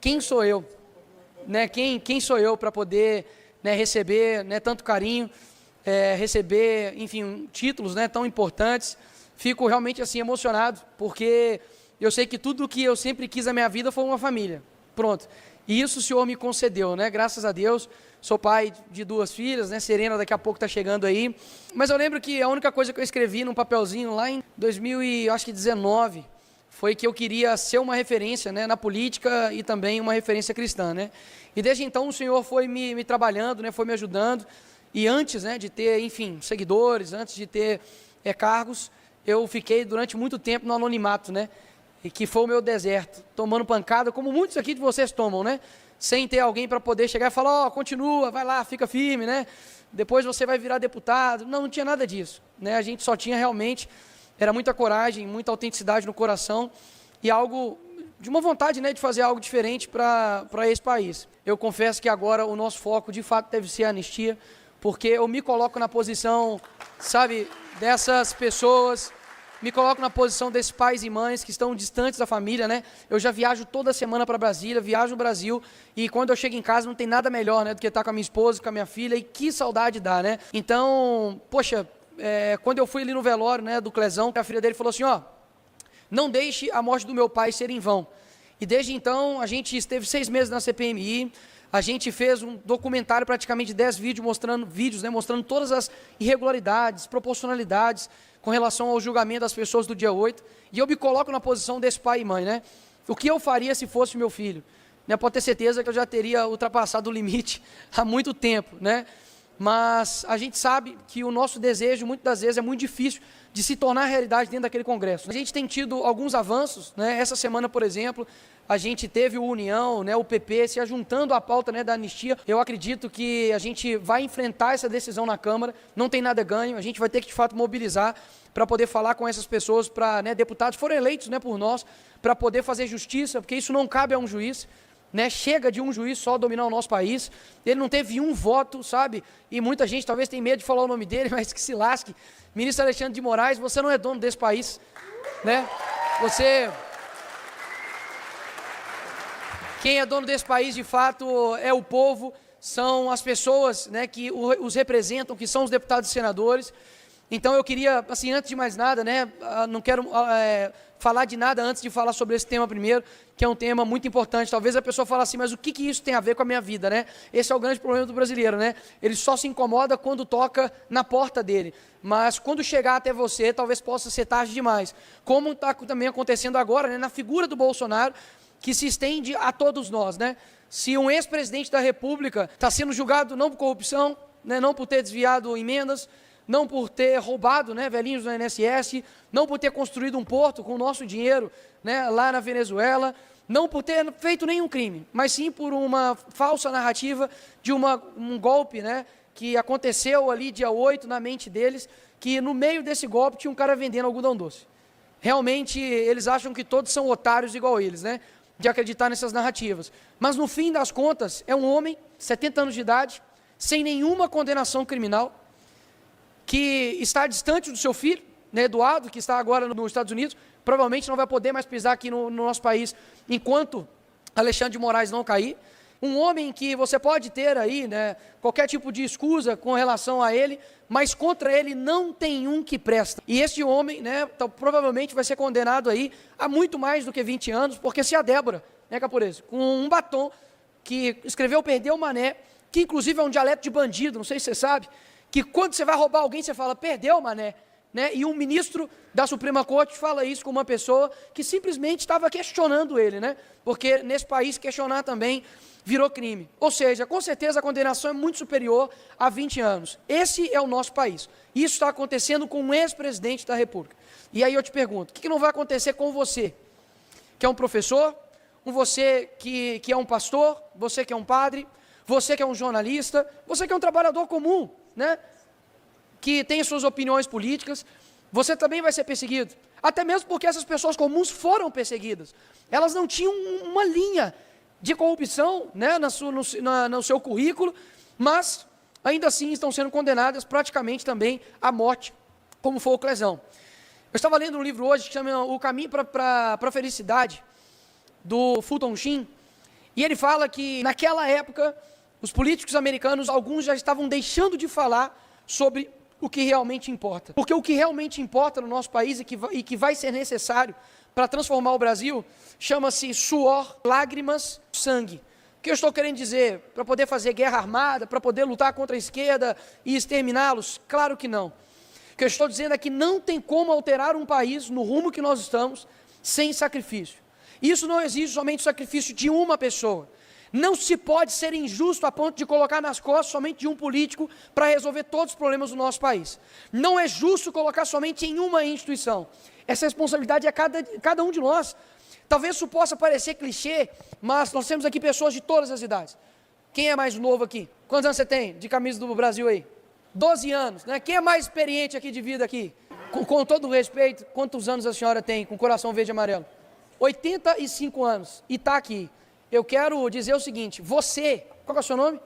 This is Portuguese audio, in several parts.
quem sou eu, né? Quem sou eu para poder, né, receber, né, tanto carinho, receber, enfim, títulos, né, tão importantes. Fico realmente assim emocionado, porque eu sei que tudo que eu sempre quis na minha vida foi uma família. Pronto. E isso o Senhor me concedeu, né? Graças a Deus. Sou pai de 2 filhas, né? Serena daqui a pouco está chegando aí. Mas eu lembro que a única coisa que eu escrevi num papelzinho lá em 2019 foi que eu queria ser uma referência, né, na política e também uma referência cristã, né? E desde então o Senhor foi me trabalhando, né? Foi me ajudando. E antes, né, de ter, enfim, seguidores, antes de ter cargos, eu fiquei durante muito tempo no anonimato, né? E que foi o meu deserto, tomando pancada, como muitos aqui de vocês tomam, né? Sem ter alguém para poder chegar e falar, ó, continua, vai lá, fica firme, né? Depois você vai virar deputado. Não tinha nada disso, né? A gente só tinha realmente, era muita coragem, muita autenticidade no coração e algo, de uma vontade, né, de fazer algo diferente para esse país. Eu confesso que agora o nosso foco, de fato, deve ser a anistia, porque eu me coloco na posição, sabe, dessas pessoas, me coloco na posição desses pais e mães que estão distantes da família, né? Eu já viajo toda semana para Brasília, viajo no Brasil, e quando eu chego em casa não tem nada melhor, né, do que estar com a minha esposa, com a minha filha, e que saudade dá, né? Então, poxa, quando eu fui ali no velório, né, do Clezão, a filha dele falou assim, ó, não deixe a morte do meu pai ser em vão. E desde então, a gente esteve 6 meses na CPMI, a gente fez um documentário, praticamente 10 vídeos, né, mostrando todas as irregularidades, proporcionalidades com relação ao julgamento das pessoas do dia 8, e eu me coloco na posição desse pai e mãe, né? O que eu faria se fosse meu filho? Né, pode ter certeza que eu já teria ultrapassado o limite há muito tempo, né? Mas a gente sabe que o nosso desejo, muitas das vezes, é muito difícil de se tornar realidade dentro daquele congresso. A gente tem tido alguns avanços, né? Essa semana, por exemplo, a gente teve o União, né, o PP, se ajuntando à pauta, né, da anistia. Eu acredito que a gente vai enfrentar essa decisão na Câmara, não tem nada ganho, a gente vai ter que, de fato, mobilizar para poder falar com essas pessoas, para, né, deputados foram eleitos, né, por nós, para poder fazer justiça, porque isso não cabe a um juiz. Né, chega de um juiz só dominar o nosso país, ele não teve um voto, sabe, e muita gente talvez tem medo de falar o nome dele, mas que se lasque. Ministro Alexandre de Moraes, você não é dono desse país, né, quem é dono desse país de fato é o povo, são as pessoas, né, que os representam, que são os deputados e senadores. Então eu queria, assim, antes de mais nada, né, não quero falar de nada antes de falar sobre esse tema primeiro, que é um tema muito importante. Talvez a pessoa fale assim, mas o que isso tem a ver com a minha vida, né? Esse é o grande problema do brasileiro, né? Ele só se incomoda quando toca na porta dele, mas quando chegar até você, talvez possa ser tarde demais. Como está também acontecendo agora, né, na figura do Bolsonaro, que se estende a todos nós, né? Se um ex-presidente da República está sendo julgado não por corrupção, né, não por ter desviado emendas, não por ter roubado, né, velhinhos do INSS, não por ter construído um porto com o nosso dinheiro, né, lá na Venezuela, não por ter feito nenhum crime, mas sim por uma falsa narrativa de um golpe, né, que aconteceu ali dia 8 na mente deles, que no meio desse golpe tinha um cara vendendo algodão doce. Realmente eles acham que todos são otários igual eles, né, de acreditar nessas narrativas. Mas no fim das contas é um homem, 70 anos de idade, sem nenhuma condenação criminal, que está distante do seu filho, né, Eduardo, que está agora nos Estados Unidos, provavelmente não vai poder mais pisar aqui no nosso país enquanto Alexandre de Moraes não cair. Um homem que você pode ter aí, né, qualquer tipo de escusa com relação a ele, mas contra ele não tem um que presta. E esse homem, né, provavelmente vai ser condenado aí a muito mais do que 20 anos, porque se a Débora, né, Capurese, com um batom, que escreveu Perdeu o Mané, que inclusive é um dialeto de bandido, não sei se você sabe, que quando você vai roubar alguém, você fala, perdeu, mané, né? E um ministro da Suprema Corte fala isso com uma pessoa que simplesmente estava questionando ele, né? Porque nesse país questionar também virou crime. Ou seja, com certeza a condenação é muito superior a 20 anos. Esse é o nosso país. Isso está acontecendo com um ex-presidente da República. E aí eu te pergunto, o que não vai acontecer com você, que é um professor, com você que é um pastor, você que é um padre, você que é um jornalista, você que é um trabalhador comum, né, que tem suas opiniões políticas, você também vai ser perseguido. Até mesmo porque essas pessoas comuns foram perseguidas. Elas não tinham uma linha de corrupção, né, no seu currículo, mas ainda assim estão sendo condenadas praticamente também à morte, como foi o Clezão. Eu estava lendo um livro hoje que chama O Caminho para a Felicidade, do Fulton Sheen, E ele fala que naquela época, os políticos americanos, alguns já estavam deixando de falar sobre o que realmente importa. Porque o que realmente importa no nosso país e que vai ser necessário para transformar o Brasil, chama-se suor, lágrimas, sangue. O que eu estou querendo dizer? Para poder fazer guerra armada, para poder lutar contra a esquerda e exterminá-los? Claro que não. O que eu estou dizendo é que não tem como alterar um país no rumo que nós estamos sem sacrifício. Isso não exige somente o sacrifício de uma pessoa. Não se pode ser injusto a ponto de colocar nas costas somente de um político para resolver todos os problemas do nosso país. Não é justo colocar somente em uma instituição. Essa responsabilidade é cada um de nós. Talvez isso possa parecer clichê, mas nós temos aqui pessoas de todas as idades. Quem é mais novo aqui? Quantos anos você tem de camisa do Brasil aí? 12 anos, né? Quem é mais experiente aqui de vida aqui? Com todo o respeito, quantos anos a senhora tem com coração verde e amarelo? 85 anos e está aqui. Eu quero dizer o seguinte, você, qual é o seu nome?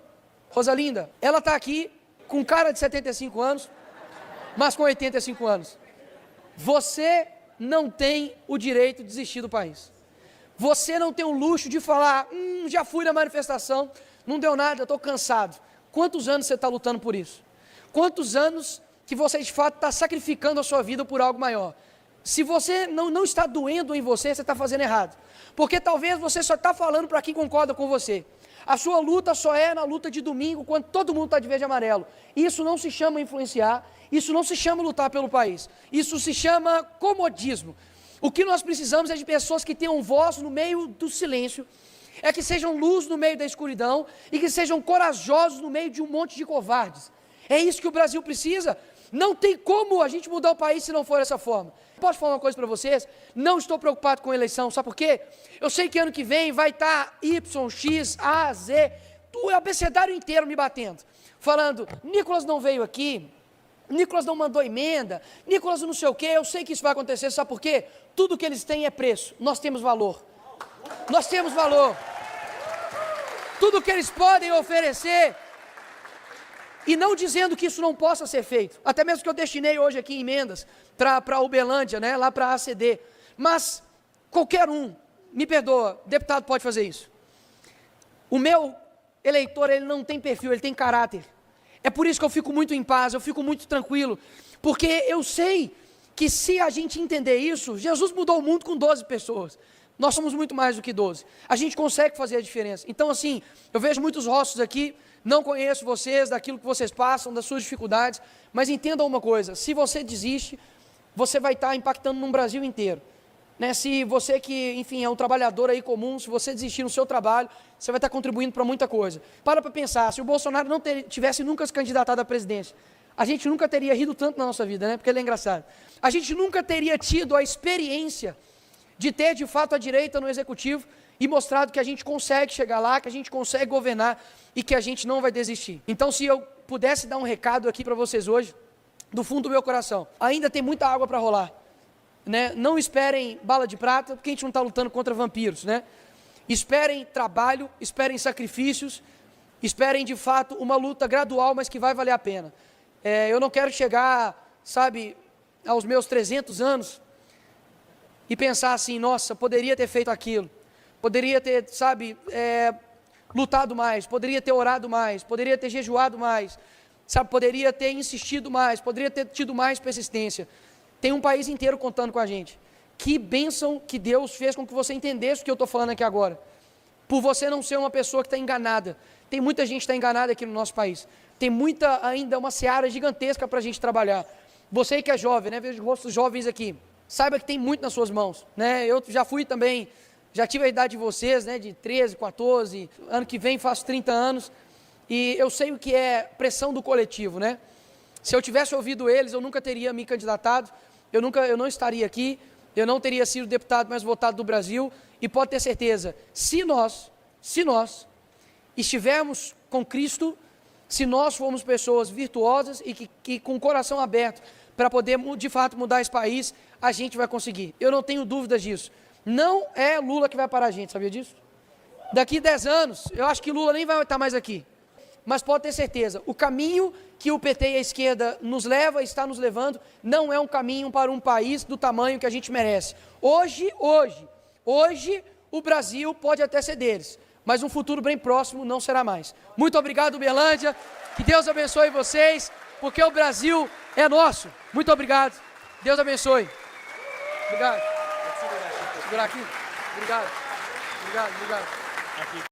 Rosalinda, ela está aqui com cara de 75 anos, mas com 85 anos. Você não tem o direito de desistir do país. Você não tem o luxo de falar, já fui na manifestação, não deu nada, eu estou cansado. Quantos anos você está lutando por isso? Quantos anos que você de fato está sacrificando a sua vida por algo maior? Se você não está doendo em você, você está fazendo errado. Porque talvez você só está falando para quem concorda com você. A sua luta só é na luta de domingo, quando todo mundo está de verde e amarelo. Isso não se chama influenciar, isso não se chama lutar pelo país. Isso se chama comodismo. O que nós precisamos é de pessoas que tenham voz no meio do silêncio, é que sejam luz no meio da escuridão e que sejam corajosos no meio de um monte de covardes. É isso que o Brasil precisa. Não tem como a gente mudar o país se não for dessa forma. Posso falar uma coisa para vocês? Não estou preocupado com a eleição, sabe por quê? Eu sei que ano que vem vai estar Y, X, A, Z, o abecedário inteiro me batendo, falando, Nicolas não veio aqui, Nicolas não mandou emenda, Nicolas não sei o quê, eu sei que isso vai acontecer, sabe por quê? Tudo que eles têm é preço, nós temos valor. Nós temos valor. Tudo que eles podem oferecer, e não dizendo que isso não possa ser feito, até mesmo que eu destinei hoje aqui emendas para Uberlândia, né, lá para a ACD, mas qualquer um, me perdoa, deputado pode fazer isso. O meu eleitor, ele não tem perfil, ele tem caráter. É por isso que eu fico muito em paz, eu fico muito tranquilo, porque eu sei que se a gente entender isso, Jesus mudou o mundo com 12 pessoas. Nós somos muito mais do que 12. A gente consegue fazer a diferença. Então, assim, eu vejo muitos rostos aqui, não conheço vocês, daquilo que vocês passam, das suas dificuldades, mas entendam uma coisa, se você desiste, você vai estar impactando no Brasil inteiro. Né? Se você que, enfim, é um trabalhador aí comum, se você desistir no seu trabalho, você vai estar contribuindo para muita coisa. Para pensar, se o Bolsonaro não tivesse nunca se candidatado à presidência, a gente nunca teria rido tanto na nossa vida, né? Porque ele é engraçado. A gente nunca teria tido a experiência de ter, de fato, a direita no executivo e mostrado que a gente consegue chegar lá, que a gente consegue governar e que a gente não vai desistir. Então, se eu pudesse dar um recado aqui para vocês hoje, do fundo do meu coração, ainda tem muita água para rolar. Né? Não esperem bala de prata, porque a gente não está lutando contra vampiros. Né? Esperem trabalho, esperem sacrifícios, esperem, de fato, uma luta gradual, mas que vai valer a pena. Eu não quero chegar, sabe, aos meus 300 anos e pensar assim, nossa, poderia ter feito aquilo, poderia ter, sabe, lutado mais, poderia ter orado mais, poderia ter jejuado mais, sabe, poderia ter insistido mais, poderia ter tido mais persistência. Tem um país inteiro contando com a gente. Que bênção que Deus fez com que você entendesse o que eu estou falando aqui agora. Por você não ser uma pessoa que está enganada. Tem muita gente que está enganada aqui no nosso país. Tem muita, ainda uma seara gigantesca para a gente trabalhar. Você que é jovem, né? Vejo rostos jovens aqui. Saiba que tem muito nas suas mãos, né? Eu já fui também, já tive a idade de vocês, né? De 13, 14, ano que vem faço 30 anos. E eu sei o que é pressão do coletivo, né? Se eu tivesse ouvido eles, eu nunca teria me candidatado. Eu não estaria aqui, eu não teria sido o deputado mais votado do Brasil, e pode ter certeza, se nós estivermos com Cristo, se nós formos pessoas virtuosas e que com o coração aberto para poder de fato mudar esse país, a gente vai conseguir. Eu não tenho dúvidas disso. Não é Lula que vai parar a gente, sabia disso? Daqui 10 anos, eu acho que Lula nem vai estar mais aqui. Mas pode ter certeza, o caminho que o PT e a esquerda nos leva, está nos levando, não é um caminho para um país do tamanho que a gente merece. Hoje, o Brasil pode até ser deles, mas um futuro bem próximo não será mais. Muito obrigado, Uberlândia, que Deus abençoe vocês, porque o Brasil é nosso. Muito obrigado, Deus abençoe. Obrigado. Segurar aqui. Obrigado. Obrigado.